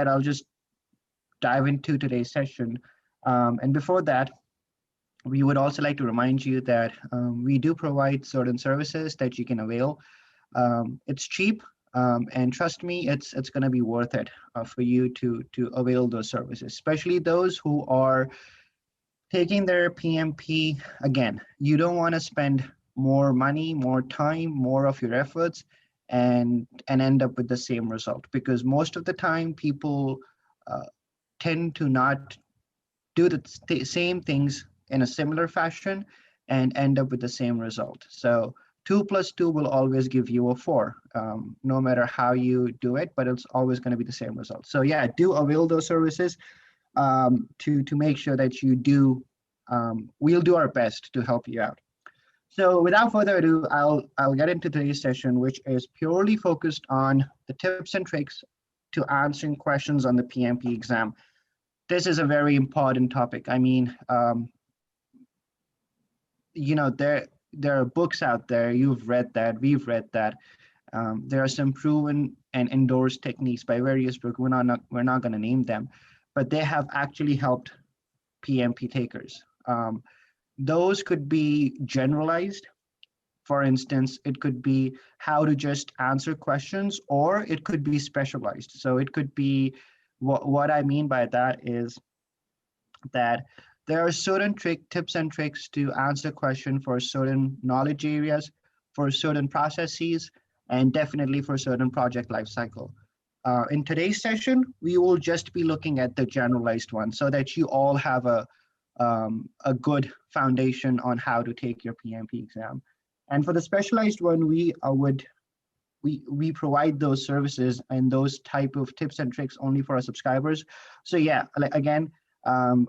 I'll just dive into today's session. And before that, we would also like to remind you that we do provide certain services that you can avail. It's cheap, and trust me, it's going to be worth it for you to avail those services, especially those who are taking their PMP. Again, you don't want to spend more money, more time, more of your efforts, and end up with the same result, because most of the time people uh, tend to not do the same things in a similar fashion and end up with the same result. So 2 plus 2 will always give you a 4, no matter how you do it, but it's always going to be the same result. So yeah, do avail those services to make sure that you do. We'll do our best to help you out. So without further ado, I'll get into today's session, which is purely focused on the tips and tricks to answering questions on the PMP exam. This is a very important topic. I mean, there are books out there. You've read that. We've read that. There are some proven and endorsed techniques by various books. We're not going to name them, but they have actually helped PMP takers. Those could be generalized. For instance, it could be how to just answer questions, or it could be specialized. So it could be, what I mean by that is that there are certain tips and tricks to answer question for certain knowledge areas, for certain processes, and definitely for certain project lifecycle. In today's session, we will just be looking at the generalized one so that you all have a good foundation on how to take your PMP exam. And for the specialized one, we provide those services and those type of tips and tricks only for our subscribers. So yeah, again,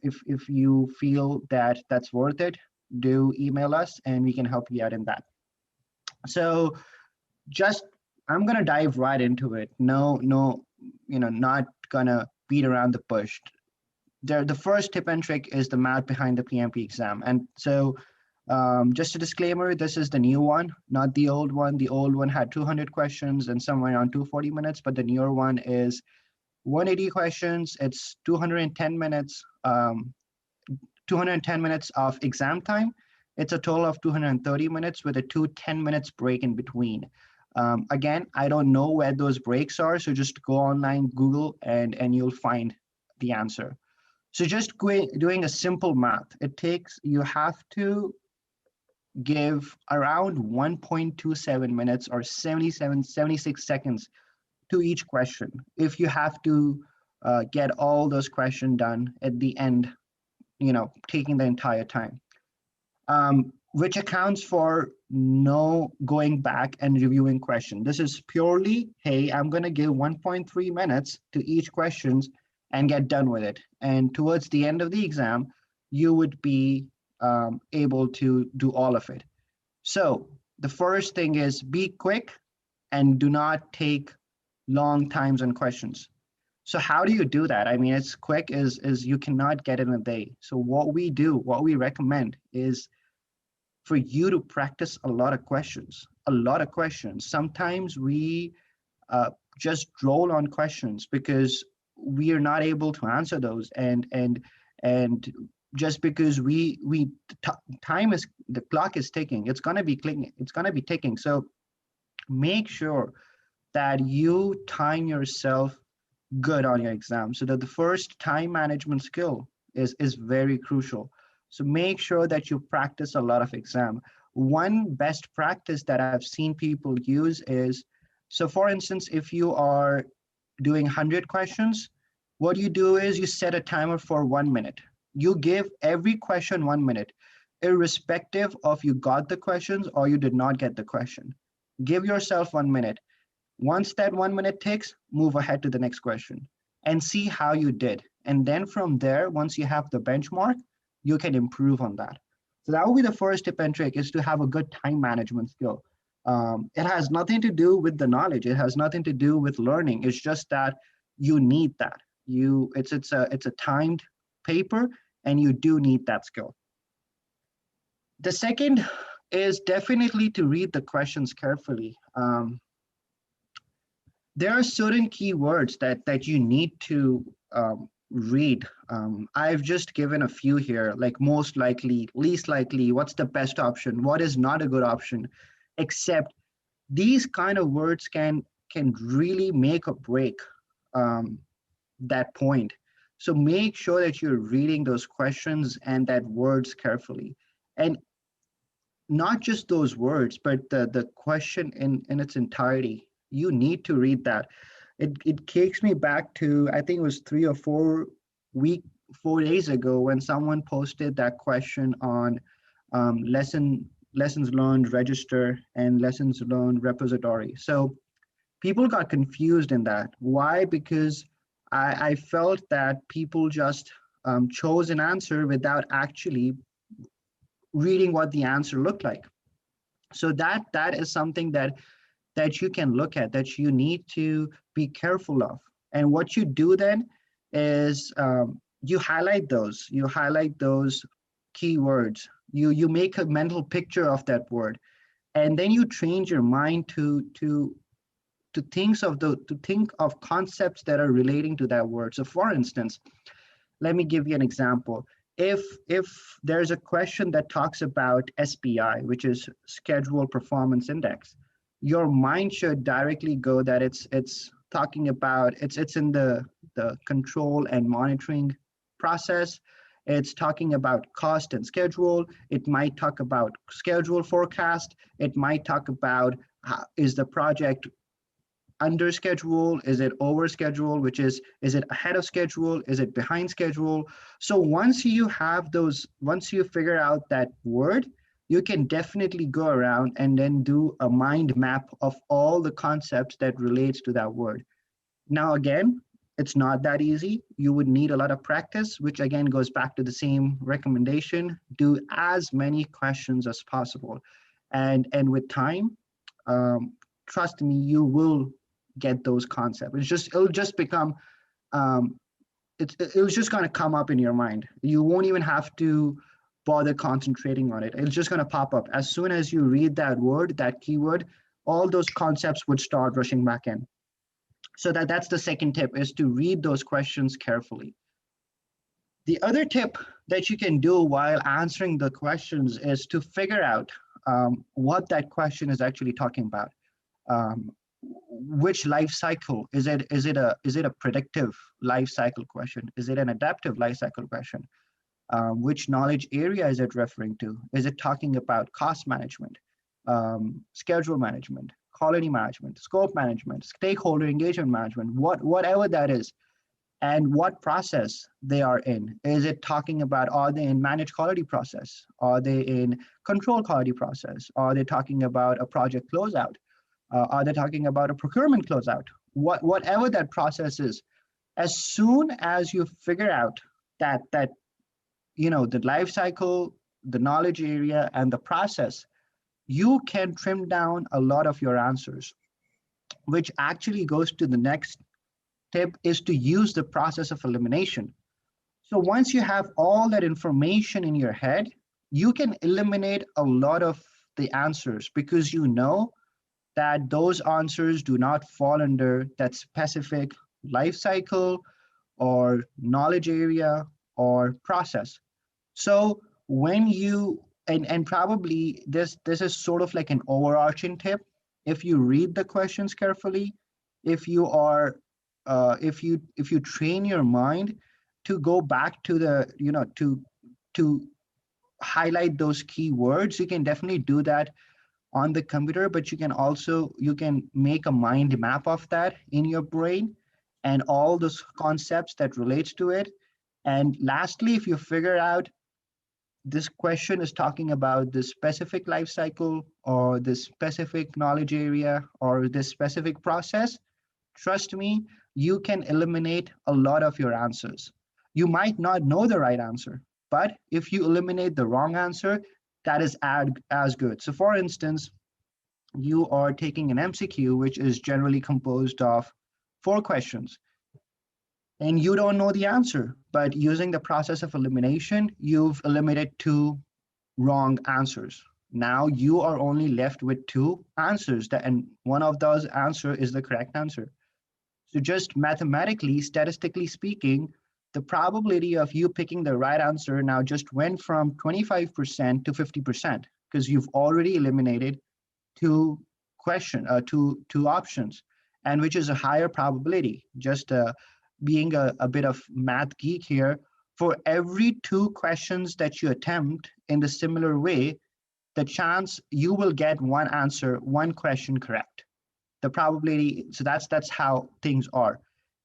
if you feel that that's worth it, do email us and we can help you out in that. So I'm gonna dive right into it. No, not gonna beat around the bush. The first tip and trick is the math behind the PMP exam. And so just a disclaimer, this is the new one, not the old one. The old one had 200 questions and somewhere around 240 minutes, but the newer one is 180 questions. It's 210 minutes, 210 minutes of exam time. It's a total of 230 minutes with a 10 minutes break in between. Again, I don't know where those breaks are, so just go online, Google, and you'll find the answer. So just doing a simple math, you have to give around 1.27 minutes or 76 seconds to each question if you have to get all those questions done at the end, taking the entire time, which accounts for no going back and reviewing question. This is purely, hey, I'm going to give 1.3 minutes to each questions and get done with it. And towards the end of the exam, you would be able to do all of it. So the first thing is be quick and do not take long times on questions. So how do you do that? I mean, it's quick is you cannot get it in a day. So what we recommend is for you to practice a lot of questions. Sometimes we just roll on questions because we are not able to answer those, and just because the clock is ticking, it's going to be ticking. So make sure that you time yourself good on your exam, so that the first time management skill is very crucial. So make sure that you practice a lot of exam. One best practice that I've seen people use is, so for instance, if you are doing 100 questions, what you do is you set a timer for 1 minute. You give every question 1 minute, irrespective of you got the questions or you did not get the question. Give yourself 1 minute. Once that 1 minute ticks, move ahead to the next question and see how you did. And then from there, once you have the benchmark, you can improve on that. So that will be the first tip and trick, is to have a good time management skill. It has nothing to do with the knowledge. It has nothing to do with learning. It's just that you need that. It's a timed paper, and you do need that skill. The second is definitely to read the questions carefully. there are certain keywords that you need to read. I've just given a few here, like most likely, least likely, what's the best option, what is not a good option, except these kind of words can really make or break um, that point. So make sure that you're reading those questions and that words carefully. And not just those words, but the question in its entirety. You need to read that. It takes me back to, I think it was 3 or 4 week 4 days ago when someone posted that question on lessons learned register and lessons learned repository. So people got confused in that. Why? Because I felt that people just chose an answer without actually reading what the answer looked like. So that is something that you can look at, that you need to be careful of. And what you do then is you highlight those keywords. You make a mental picture of that word, and then you train your mind to think of concepts that are relating to that word. So for instance, let me give you an example. If there's a question that talks about SPI, which is Schedule Performance Index, your mind should directly go that it's talking about it's in the control and monitoring process. It's talking about cost and schedule. It might talk about schedule forecast. It might talk about is the project under schedule, is it over schedule, which is it ahead of schedule, is it behind schedule. So once you figure out that word, you can definitely go around and then do a mind map of all the concepts that relates to that word. Now again, it's not that easy. You would need a lot of practice, which again goes back to the same recommendation: do as many questions as possible, and with time, trust me, you will get those concepts. It'll just become it was just going to come up in your mind. You won't even have to bother concentrating on it. It's just going to pop up as soon as you read that word, that keyword. All those concepts would start rushing back in. So that's the second tip, is to read those questions carefully. The other tip that you can do while answering the questions is to figure out what that question is actually talking about. Which life cycle is it? Is it a predictive life cycle question? Is it an adaptive life cycle question? Which knowledge area is it referring to? Is it talking about cost management, schedule management, quality management, scope management, stakeholder engagement management, whatever that is, and what process they are in? Is it talking about, are they in managed quality process? Are they in control quality process? Are they talking about a project closeout? Are they talking about a procurement closeout? Whatever that process is, as soon as you figure out that the life cycle, the knowledge area, and the process, you can trim down a lot of your answers, which actually goes to the next tip, is to use the process of elimination. So once you have all that information in your head, you can eliminate a lot of the answers, because you know that those answers do not fall under that specific life cycle or knowledge area or process. So when you and probably this is sort of like an overarching tip. If you read the questions carefully, if you are if you train your mind to go back to the to highlight those keywords, you can definitely do that on the computer, but you can make a mind map of that in your brain and all those concepts that relates to it. And lastly, if you figure out this question is talking about this specific life cycle or this specific knowledge area or this specific process, trust me, you can eliminate a lot of your answers. You might not know the right answer, but if you eliminate the wrong answer, that is as good. So for instance, you are taking an MCQ, which is generally composed of 4 questions, and you don't know the answer, but using the process of elimination, you've eliminated 2 wrong answers. Now you are only left with 2 answers, and one of those answer is the correct answer. So just mathematically, statistically speaking, the probability of you picking the right answer now just went from 25% to 50% because you've already eliminated two options, and which is a higher probability. Just being a bit of math geek here, for every two questions that you attempt in the similar way, the chance you will get one answer, one question correct. The probability, so that's how things are.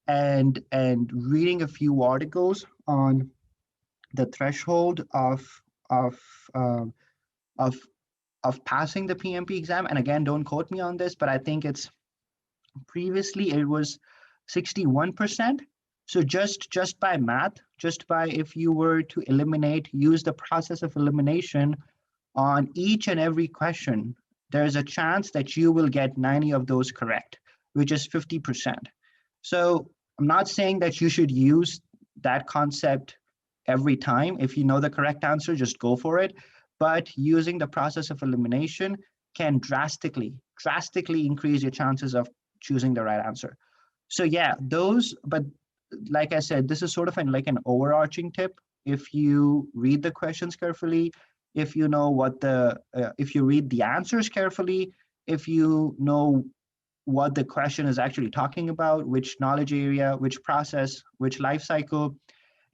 And reading a few articles on the threshold of um, of of passing the PMP exam, and again, don't quote me on this, but I think it's previously it was 61%. So just by math, just by if you were to eliminate, use the process of elimination on each and every question, there's a chance that you will get 90 of those correct, which is 50%. So I'm not saying that you should use that concept every time. If you know the correct answer, just go for it. But using the process of elimination can drastically increase your chances of choosing the right answer. So yeah, those, but like I said, this is sort of like an overarching tip. If you read the questions carefully, if you know if you read the answers carefully, if you know what the question is actually talking about, which knowledge area, which process, which life cycle,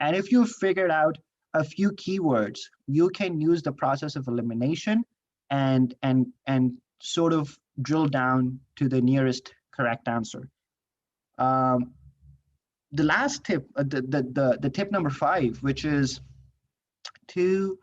and if you figured out a few keywords, you can use the process of elimination and sort of drill down to the nearest correct answer. Um, the last tip, the tip number 5, which is to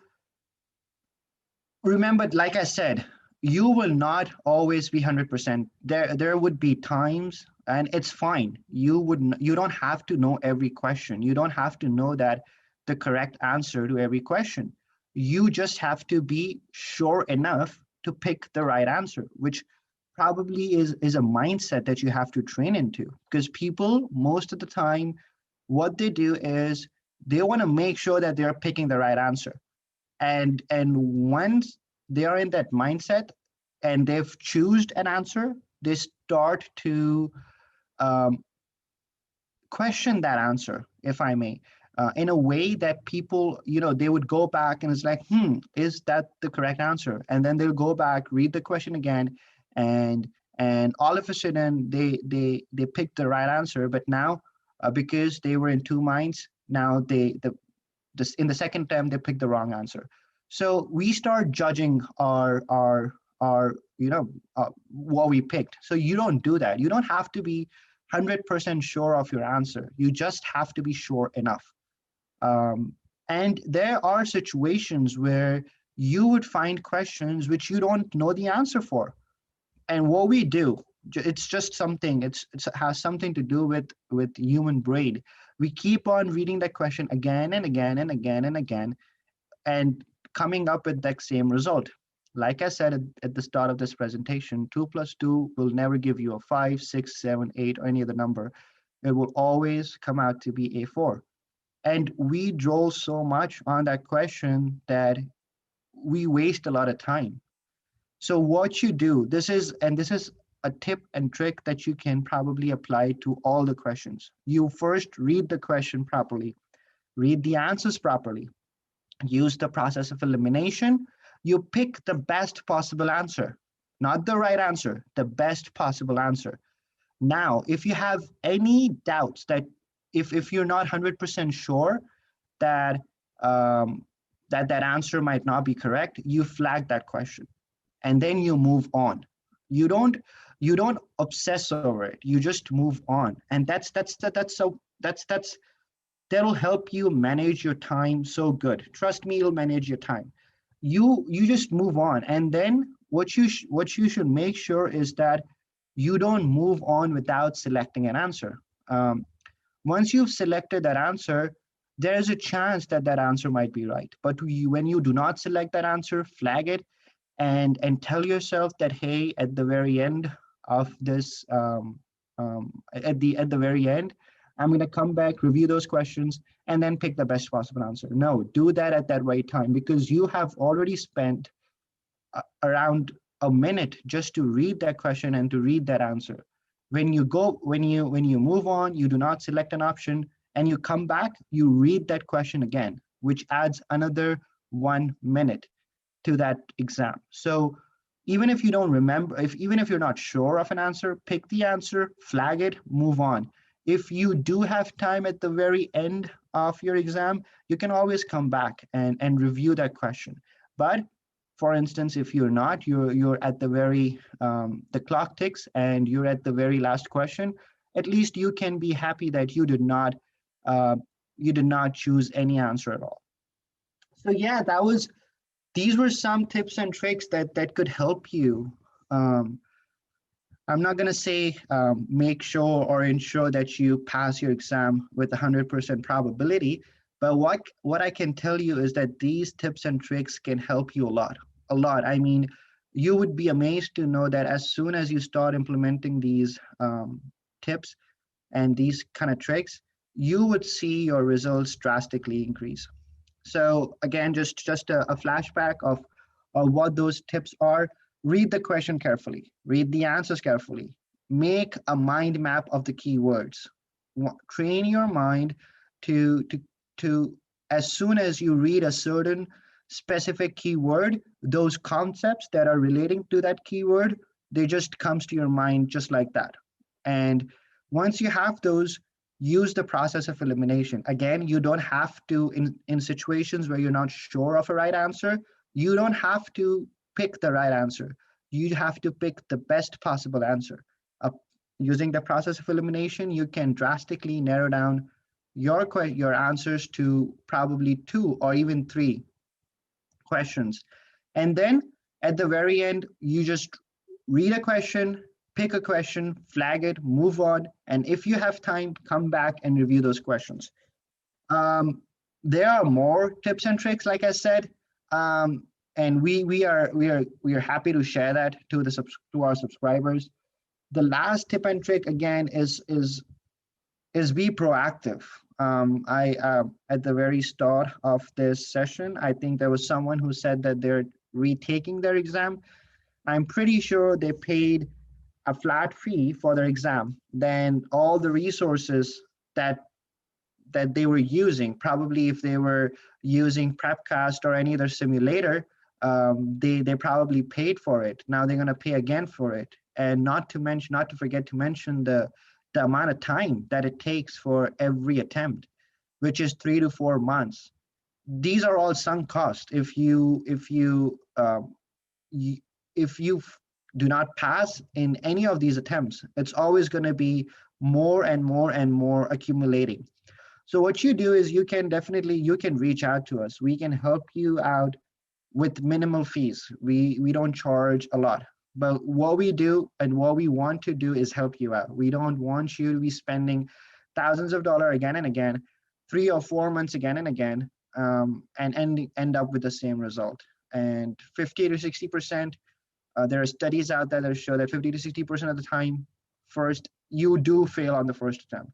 remember, like I said, you will not always be 100%. There would be times, and it's fine. You don't have to know every question. You don't have to know that the correct answer to every question. You just have to be sure enough to pick the right answer, which probably is a mindset that you have to train into, because people most of the time, what they do is they want to make sure that they're picking the right answer. And once they are in that mindset and they've chosen an answer, they start to um, question that answer, if I may, in a way that people, they would go back and it's like, is that the correct answer? And then they'll go back, read the question again, and all of a sudden they pick the right answer. But now, because they were in two minds, now in the second term they pick the wrong answer. So we start judging our what we picked. So you don't do that. You don't have to be 100% sure of your answer. You just have to be sure enough. And there are situations where you would find questions which you don't know the answer for. And what we do, it's just something, it has something to do with human brain. We keep on reading that question again and again and again and again, and coming up with that same result. Like I said at the start of this presentation, 2 plus 2 will never give you a 5, 6, 7, 8, or any other number. It will always come out to be a 4. And we draw so much on that question that we waste a lot of time. So what you do, this is a tip and trick that you can probably apply to all the questions. You first read the question properly, read the answers properly, use the process of elimination. You pick the best possible answer, not the right answer, the best possible answer. Now, if you have any doubts that if you're not 100% sure that that answer might not be correct, you flag that question, and then you move on. You don't obsess over it. You just move on, and that'll help you manage your time so good. Trust me, it'll manage your time. You just move on, and then what you should make sure is that you don't move on without selecting an answer. Once you've selected that answer, there's a chance that that answer might be right. But when you do not select that answer, flag it, and tell yourself that, hey, at the very end of this, at the very end, I'm going to come back, review those questions, and then pick the best possible answer. No, do that at that right time, because you have already spent around a minute just to read that question and to read that answer. When you move on, you do not select an option and you come back, you read that question again, which adds another 1 minute to that exam. So even if you don't remember, even if you're not sure of an answer, pick the answer, flag it, move on. If you do have time at the very end of your exam, you can always come back and review that question. But for instance, if you're not, you're at the very the clock ticks and you're at the very last question, at least you can be happy that uh, you did not choose any answer at all. So yeah, these were some tips and tricks that could help you. Um, I'm not gonna say make sure or ensure that you pass your exam with 100% probability, but what I can tell you is that these tips and tricks can help you a lot, a lot. I mean, you would be amazed to know that as soon as you start implementing these tips and these kind of tricks, you would see your results drastically increase. So again, just a flashback of what those tips are. Read the question carefully. Read the answers carefully. Make a mind map of the keywords. Train your mind to to to as soon as you read a certain specific keyword, those concepts that are relating to that keyword, they just comes to your mind just like that. And once you have those, use the process of elimination. Again, you don't have to, in situations where you're not sure of a right answer, you don't have to pick the right answer. You have to pick the best possible answer. Uh, Using the process of elimination, you can drastically narrow down your answers to probably two or even three questions. And then at the very end, you just read a question, pick a question, flag it, move on. And if you have time, come back and review those questions. Um, there are more tips and tricks, like I said, and we are happy to share that to to our subscribers. The last tip and trick again is be proactive. I At the very start of this session, I think there was someone who said that they're retaking their exam. I'm pretty sure they paid a flat fee for their exam. Then all the resources that they were using, probably if they were using Prepcast or any other simulator, they probably paid for it. Now they're going to pay again for it, and not to forget to mention the amount of time that it takes for every attempt, which is 3 to 4 months. These are all sunk costs. You, if you do not pass in any of these attempts, it's always going to be more and more and more accumulating. So what you do is you can reach out to us. We can help you out with minimal fees. We don't charge a lot. But what we do and what we want to do is help you out. We don't want you to be spending thousands of dollars again and again, 3 or 4 months again and again, and end up with the same result. And 50 to 60%, there are studies out there that show that 50 to 60% of the time, first, you do fail on the first attempt.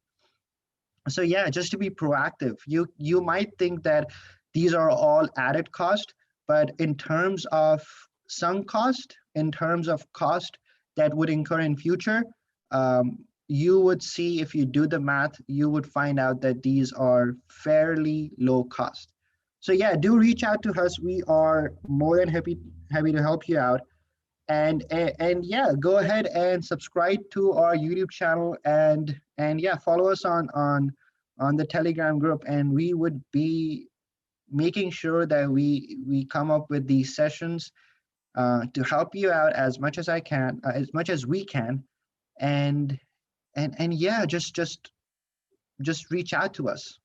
So yeah, just to be proactive, you might think that these are all added cost, but in terms of sunk cost, in terms of cost that would incur in future, you would see, if you do the math, you would find out that these are fairly low cost. So yeah, do reach out to us. We are more than happy to help you out. And yeah, go ahead and subscribe to our YouTube channel, and yeah, follow us on the Telegram group, and we would be making sure that we come up with these sessions to help you out as much as I can, as much as we can, and yeah, just reach out to us.